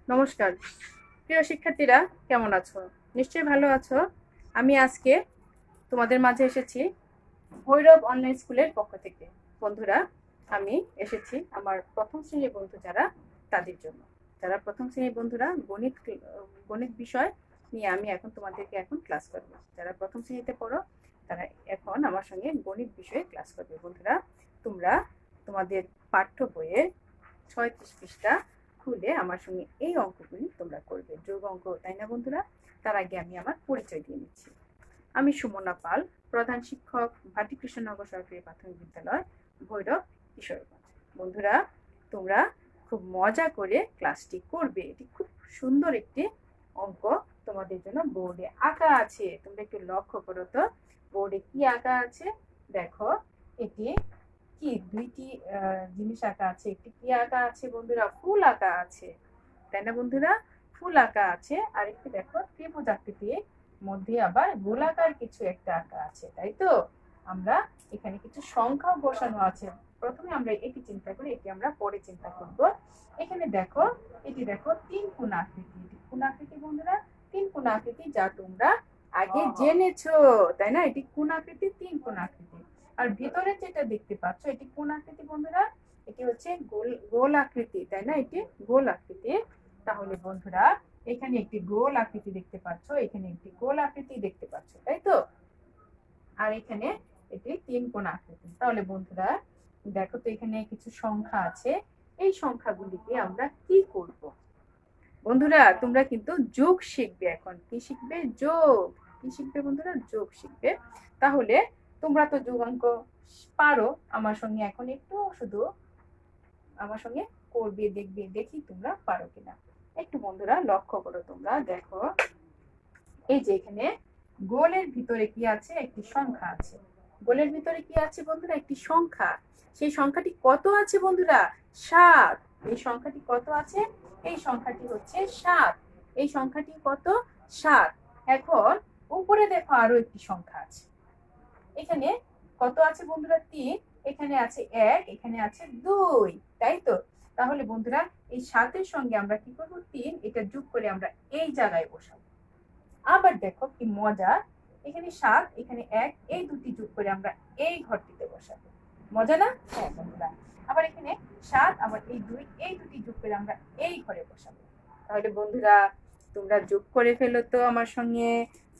নমস্কার প্রিয় শিক্ষার্থীরা, কেমন আছো? নিশ্চয়ই ভালো আছো। আমি আজকে তোমাদের মাঝে এসেছি ভৈরব অনলাইন স্কুলের পক্ষ থেকে। বন্ধুরা, আমি এসেছি আমার প্রথম শ্রেণীর বন্ধু যারা, তাদের জন্য। যারা প্রথম শ্রেণীর বন্ধুরা, গণিত বিষয় নিয়ে আমি এখন তোমাদেরকে ক্লাস করব। যারা প্রথম শ্রেণীতে পড়ো তারা এখন আমার সঙ্গে গণিত বিষয়ে ক্লাস করবে। বন্ধুরা, তোমরা তোমাদের পাঠ্য বইয়ের 36 পৃষ্ঠা খুলে আমার সঙ্গে এই অঙ্কগুলি তোমরা করবে, যোগ অঙ্ক, তাই না বন্ধুরা? তার আগে আমি আমার পরিচয় দিয়ে নিচ্ছি। আমি সুমনা পাল, প্রধান শিক্ষক, ভাটি কৃষ্ণনগর সরকারি প্রাথমিক বিদ্যালয়, ভৈরব, কিশোরগঞ্জ। বন্ধুরা, তোমরা খুব মজা করে ক্লাসটি করবে। এটি খুব সুন্দর একটি অঙ্ক তোমাদের জন্য বোর্ডে আঁকা আছে। তোমরা একটু লক্ষ্য করো তো, বোর্ডে কি আঁকা আছে। দেখো, এটি কি দুইটি জিনিস আঁকা আছে। একটি কি আঁকা আছে বন্ধুরা? ফুল আঁকা আছে, তাই না বন্ধুরা? ফুল আঁকা আছে। আর একটি দেখো ত্রিভুজ আকৃতি, মধ্যে আবার গোলাকার কিছু একটা আঁকা আছে, তাই তো? আমরা এখানে কিছু সংখ্যাও বসানো আছে। প্রথমে আমরা এটি চিন্তা করি, এটি আমরা পরে চিন্তা করব। এখানে দেখো, এটি দেখো তিন কোণ আকৃতি। এটি কোণ আকৃতি বন্ধুরা, তিন কোণ আকৃতি, যা তোমরা আগে জেনেছো, তাই না? এটি কোণ আকৃতি, তিন কোণ আকৃতি। আর ভিতরে যেটা দেখতে পাচ্ছ, এটি কোণ আকৃতি বন্ধুরা, এটি হচ্ছে গোল আকৃতি, তাই না? এটি গোল আকৃতি। তাহলে বন্ধুরা, এখানে একটি গোল আকৃতি দেখতে পাচ্ছ, এখানে একটি গোল আকৃতি দেখতে পাচ্ছ, তাই তো? আর এখানে এটি তিন কোণ আকৃতি। তাহলে বন্ধুরা দেখো তো, এখানে কিছু সংখ্যা আছে। এই সংখ্যাগুলিকে আমরা কি করব? বন্ধুরা, তোমরা কিন্তু যোগ শিখবে। এখন কি শিখবে? যোগ। কি শিখবে বন্ধুরা? যোগ শিখবে। তাহলে তোমরা তো যোগ অঙ্ক পারো, আমার সঙ্গে এখন একটু শুধু আমার সঙ্গে করবে, দেখবে, দেখি তোমরা পারো কিনা। একটু বন্ধুরা লক্ষ্য করো, তোমরা দেখো, এই যে এখানে গোলের ভিতরে কি আছে? একটি সংখ্যা আছে। গোলের ভিতরে কি আছে বন্ধুরা? একটি সংখ্যা। সেই সংখ্যাটি কত আছে বন্ধুরা? 7। এই সংখ্যাটি কত আছে? এই সংখ্যাটি হচ্ছে 7। এই সংখ্যাটি কত? 7। এখন উপরে দেখো আরো একটি সংখ্যা আছে। এখানে কত আছে বন্ধুরা? 3। এখানে আছে 1, এখানে আছে 2, তাই তো? তাহলে বন্ধুরা, এই 7-এর সঙ্গে আমরা কি করব? 3 এটা যোগ করে আমরা এই জায়গায় বসাবো। আবার দেখো কি মজা, এখানে 7, এখানে 1, এই দুটি যোগ করে আমরা এই ঘরটিতে বসাবো। মজা না? হ্যাঁ বন্ধুরা। আবার এখানে 7, আবার এই 2, এই দুটি যোগ করে আমরা এই ঘরে বসাবো। তাহলে বন্ধুরা, তোমরা যোগ করে ফেলো তো আমার সঙ্গে।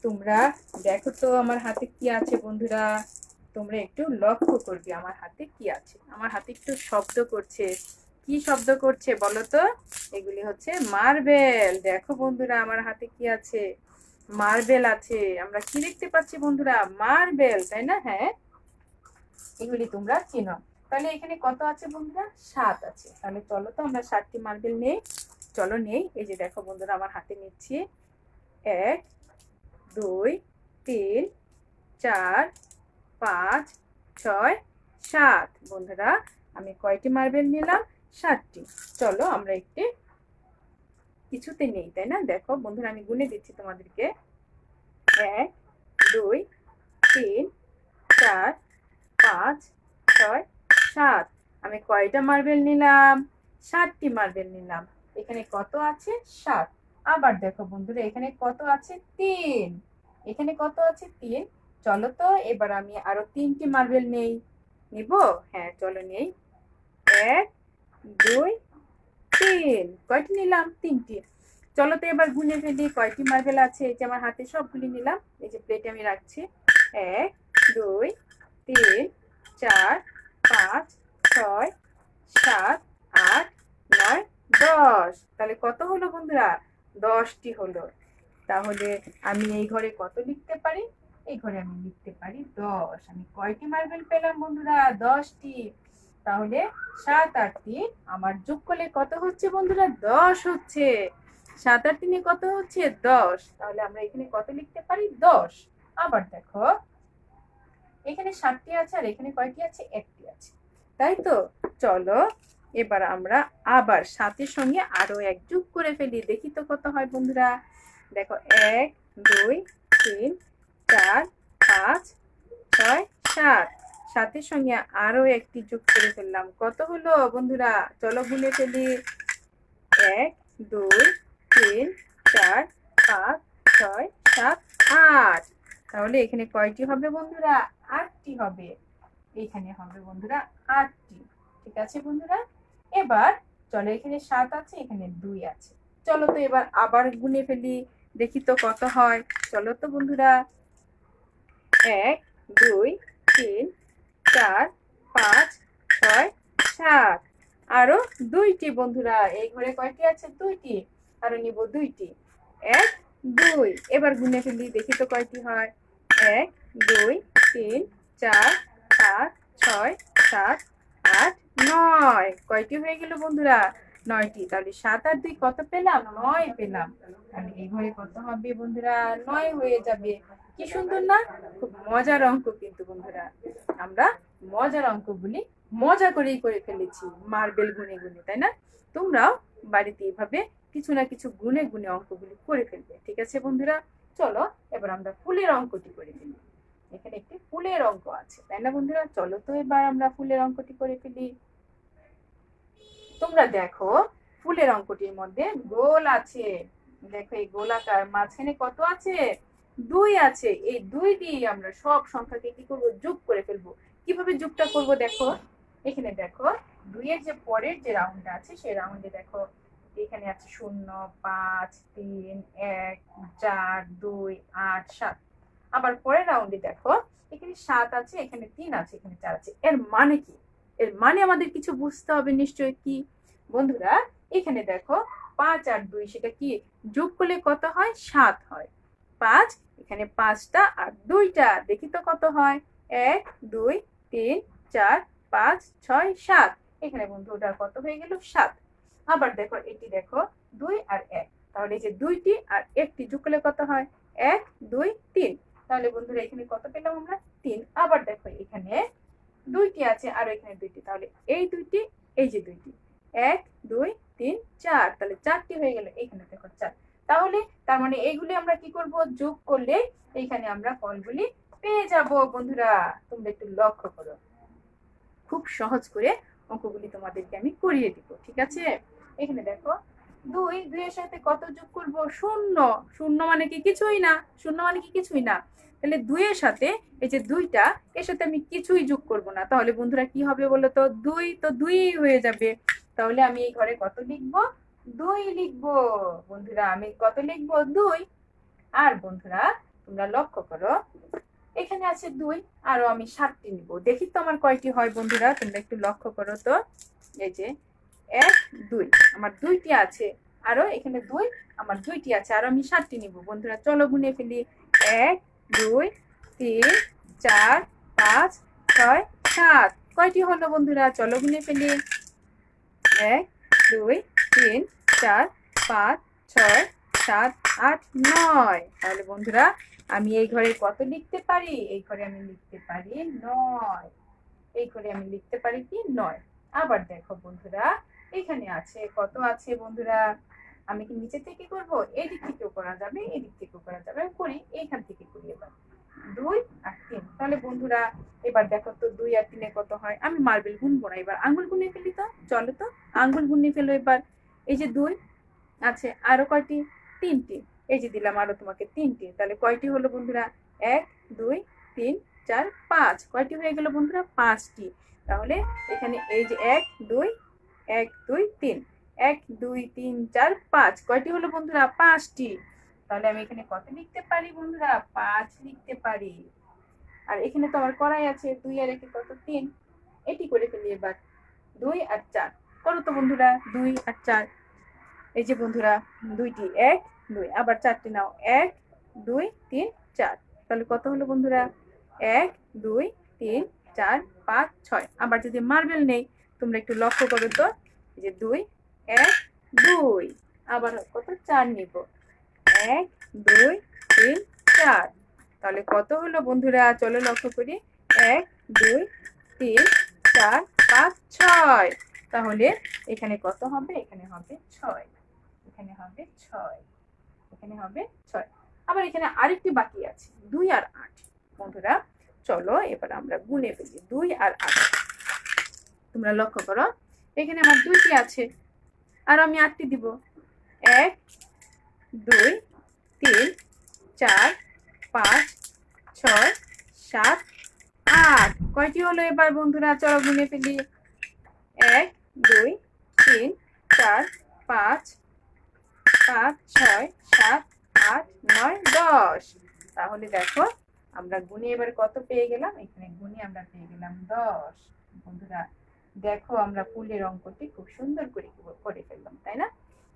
তোমরা দেখো তো আমার হাতে কি আছে বন্ধুরা। তোমরা একটু লক্ষ্য করবে আমার হাতে কি আছে। আমার হাতে একটু শব্দ করছে। কি শব্দ করছে বলো তো? এগুলি হচ্ছে মার্বেল। দেখো বন্ধুরা, আমার হাতে কি আছে? মার্বেল আছে। আমরা কি দেখতে পাচ্ছি বন্ধুরা? মার্বেল, তাই না? হ্যাঁ, এগুলি তোমরা চিনো। তাহলে এখানে কত আছে বন্ধুরা? 7 আছে। তাহলে চলো তো আমরা 7টি মার্বেল নেই। চলো নেই। এই যে দেখো বন্ধুরা, আমার হাতে নিচ্ছি 1, 2, 3, 4, 5, 6, 7। বন্ধুরা, আমি কয়টি মার্বেল নিলাম? 7টি। চলো আমরা একটি কিছুতে নেই, তাই না? দেখো বন্ধুরা, আমি গুনে দিচ্ছি তোমাদেরকে। 1, 2, 3, 4, 5, 6, 7। আমি কয়টা মার্বেল নিলাম? 7টি মার্বেল নিলাম। এখানে কত আছে? 7। আবার দেখো বন্ধুরা, এখানে কত আছে? 3। এখানে কত আছে? 3। চলো তো এবার আমি আরো 3টি মার্বেল নেই। নিব? হ্যাঁ, চলো নেই। 1, 2, 3। কয়টি নিলাম? 3টি। চলো তো এবার গুনে ফেলি কয়টি মার্বেল আছে। এই যে আমার হাতে সবগুলি নিলাম, এই যে প্লেটে আমি রাখছি। 1, 2, 3, 4, 5, 6, 7, 8, 9, 10। তাহলে কত হলো বন্ধুরা? 10টি হলো। তাহলে আমি এই ঘরে কত লিখতে পারি? এই ঘরে আমি লিখতে পারি 10। আমি কয়টি মার্বেল পেলাম বন্ধুরা? 10টি। তাহলে 7 আর 3 আমার যোগ করলে কত হচ্ছে বন্ধুরা? 10 হচ্ছে। 7 আর 3 কত হচ্ছে? 10। তাহলে আমরা এখানে কত লিখতে পারি? 10। আবার দেখো, এখানে 7টি আছে আর এখানে কয়টি আছে? 1টি আছে, তাই তো? চলো এবার আমরা আবার 7-এর সঙ্গে আরো 1 যোগ করে ফেলি। দেখি তো কত হয় বন্ধুরা। দেখো, 1, 2, 3, 4, 5, 6, 7। 7-এর সঙ্গে আরো একটি যোগ করে ফেললাম। কত হলো বন্ধুরা? চলো গুনে ফেলি। 1, 2 3 4 5 6 7 8। তাহলে এখানে কয়টি হবে বন্ধুরা? 8টি হবে। এখানে হবে বন্ধুরা 8টি। ঠিক আছে বন্ধুরা? এবার চলো, এখানে 7 আছে, এখানে 2 আছে। চলো তো এবার আবার গুনে ফেলি, দেখি তো কত হয়। চলো তো বন্ধুরা, 1 2 3 4 5 6 7। আরো 2টি বন্ধুরা, এই ঘরে কয়টি আছে? 2টি। আরো নিব 2টি। 1 2। এবার গুনে ফেলি, দেখি তো কয়টি হয়। 1 2 3 4 5 6 7 8 9। কয়টি হয়ে গেল বন্ধুরা? 9টি। তাহলে 7 আর 2 কত পেলাম? 9 পেলাম। তাহলে এই ঘরে কত হবে বন্ধুরা? 9 হয়ে যাবে। কি সুন্দর না? খুব মজার অঙ্ক কিন্তু বন্ধুরা। আমরা মজার অঙ্কগুলি মজা করেই করে ফেলেছি, মার্বেল গুনে গুনে, তাই না? তোমরাও বাড়িতে এভাবে কিছু না কিছু গুনে গুনে অঙ্কগুলি করে ফেলবে। ঠিক আছে বন্ধুরা? চলো এবার আমরা ফুলের অঙ্কটি করে ফেলি। এখানে একটি ফুলের অঙ্ক আছে, তাই না বন্ধুরা? চলো তো এবার আমরা ফুলের অঙ্কটি করে ফেলি। তোমরা দেখো, ফুলের অঙ্কটির মধ্যে গোল আছে। দেখো এই গোলাকার মাঝখানে কত আছে? 2 আছে। এই 2 দিয়ে আমরা সব সংখ্যাকে কি করব? যোগ করে ফেলবো। কিভাবে যোগটা করব দেখো। এখানে দেখো 2 এর যে পরের যে রাউন্ডটা আছে সেই রাউন্ডে দেখো এখানে আছে 0 5 3 1 4 2 8 7। আবার পরের রাউন্ডে দেখো এখানে 7 আছে, এখানে 3 আছে, এখানে 4 আছে। এর মানে কি? এর মানে আমাদের কিছু বুঝতে হবে নিশ্চয়ই। কি বন্ধুরা? এখানে দেখো 5 আর 2 সেটা কি যোগ করলে কত হয়? 7 হয়। 5, এখানে 5টা আর 2টা, দেখি তো কত হয়। 1 2 3 4 5 6 7। এখানে বন্ধুটা কত হয়ে গেল? 7। আবার দেখো এটি দেখো 2 আর 1, তাহলে এই যে 2টি আর 1টি যোগ করলে কত হয়? 1 2 3। তাহলে বন্ধুরা এখানে কত পেলাম আমরা? 3। আবার দেখো এখানে 2টি আছে আর এখানে 2টি, তাহলে এই 2টি, এই যে 2টি, 1 2 3 4, তাহলে 4টি হয়ে গেল। এখানে দেখো 4। তাহলে তার মানে এইগুলি আমরা কি করব? যোগ করলে এইখানে আমরা ফলগুলি পেয়ে যাব বন্ধুরা। তোমরা একটু লক্ষ্য করো, খুব সহজ করে অঙ্কগুলি তোমাদেরকে আমি করিয়ে দিব। ঠিক আছে? এখানে দেখো 2 এর সাথে কত যোগ করব? 0। 0 মানে কি? কিছুই না। 0 মানে কি? কিছুই না। তাহলে 2 এর সাথে এই যে 2টা, এর সাথে আমি কিছুই যোগ করব না। তাহলে বন্ধুরা কি হবে বলো তো? 2 তো 2 হয়ে যাবে। তাহলে আমি এই ঘরে কত লিখবো? 2 লিখবো। বন্ধুরা আমি কত লিখবো? 2। আর বন্ধুরা তোমরা লক্ষ্য করো, এখানে আছে 2, আরো আমি 7টি নিব। দেখি তো আমার কয়টি হয় বন্ধুরা, তোমরা একটু লক্ষ্য করো তো। এই যে 1 2, আমার 2টি আছে। আরো এখানে 2, আমার 2টি আছে। আরো আমি 7টি নিব। বন্ধুরা চলো গুনে ফেলি। 1 2 3 4 5 6 7। কয়টি হলো বন্ধুরা? চলো গুনে ফেলি। 1 2 3 4 5 6 7 8 9। তাহলে বন্ধুরা আমি এই ঘরে কত লিখতে পারি? এই ঘরে আমি লিখতে পারি 9। এই ঘরে আমি লিখতে পারি কি? 9। আবার দেখো বন্ধুরা এখানে আছে কত আছে বন্ধুরা? আমি কি নিচে থেকে করব? এদিক থেকেও করা যাবে, এদিক থেকেও করা যাবে। আমি করি, এইখান থেকে করি এবার। 2 আর 3। তাহলে বন্ধুরা এবার দেখো তো 2 আর 3 কত হয়? আমি মার্বেল গুনবো না, এবার আঙ্গুল গুনে ফেলি তো। চলো তো আঙ্গুল গুনে ফেলো এবার। এই যে 2 আছে, আরো কয়টি? 3টি। এই যে দিলাম আরো তোমাকে 3টি। তাহলে কয়টি হলো বন্ধুরা? 1 2 3 4 5। কয়টি হয়ে গেল বন্ধুরা? 5টি। তাহলে এখানে এই যে 1 2 1 2 3 1 2 3 4 5। কয়টি হলো বন্ধুরা? 5টি। তাহলে আমি এখানে কত লিখতে পারি বন্ধুরা? 5 লিখতে পারি। আর এখানে তো আমার করাই আছে 2 আর 1 কত? 3। এটি করে ফেলি এবার। 2 আর 4 করো তো বন্ধুরা। 2 আর 4, এই যে বন্ধুরা 2টি, 1 2, আবার 4টি নাও। 1 2 3 4। তাহলে কত হলো বন্ধুরা? 1 2 3 4 5 6। আবার যদি মার্বেল নেই, তোমরা একটু লক্ষ্য করো তো। এই যে 2 1 2, আবার কত? 4 নিব। 1 2 3 4। তাহলে কত হলো বন্ধুরা? চলো লক্ষ্য করি। 1 2 3 4 5 6। তাহলে এখানে কত হবে? এখানে হবে 6। এখানে হবে 6। এখানে হবে 6। আবার এখানে আরেকটি বাকি আছে 2 আর 8। বন্ধুরা চলো এবার আমরা গুনে ফেলি 2 আর 8। তোমরা লক্ষ্য করো, এখানে আমার 2টি আছে আর আমি 8টি দিব। 1 2 3 4 5 6 7 8 কয়টি হলো এবার বন্ধুরা? চলো গুনে ফেলি। 1 2 3 4 5 5 6 7 8 9 10। তাহলে দেখো আমরা গুনে এবার কত পেয়ে গেলাম? এখানে গুনে আমরা পেয়ে গেলাম 10। বন্ধুরা দেখো আমরা ফুলের অঙ্কটি খুব সুন্দর করে করে ফেললাম, তাই না?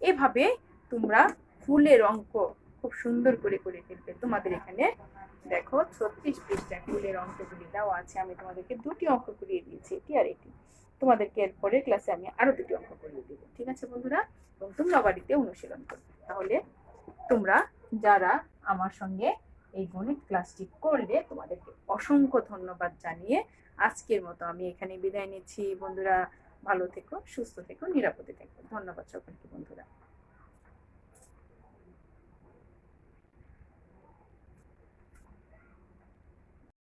এভাবে তোমরা ফুলের অঙ্ক খুব সুন্দর করে করে ফেলবে। তোমাদের এখানে দেখো 36 পৃষ্ঠায় ফুলের অঙ্কগুলি দেওয়া আছে। আমি তোমাদেরকে দুটি অঙ্ক করিয়ে দিয়েছি, এটি আর এটি। তোমাদেরকে এর পরের ক্লাসে আমি আরো দুটি অঙ্ক করিয়ে দেবো, ঠিক আছে বন্ধুরা? এবং তোমরা বাড়িতে অনুশীলন করবে। তাহলে তোমরা যারা আমার সঙ্গে এই গণিত ক্লাসটি করলে তোমাদেরকে অসংখ্য ধন্যবাদ জানিয়ে আজকের মতো আমি এখানে বিদায় নিচ্ছি। বন্ধুরা ভালো থেকো, সুস্থ থেকো, নিরাপদে থেকো। ধন্যবাদ সকলকে বন্ধুরা।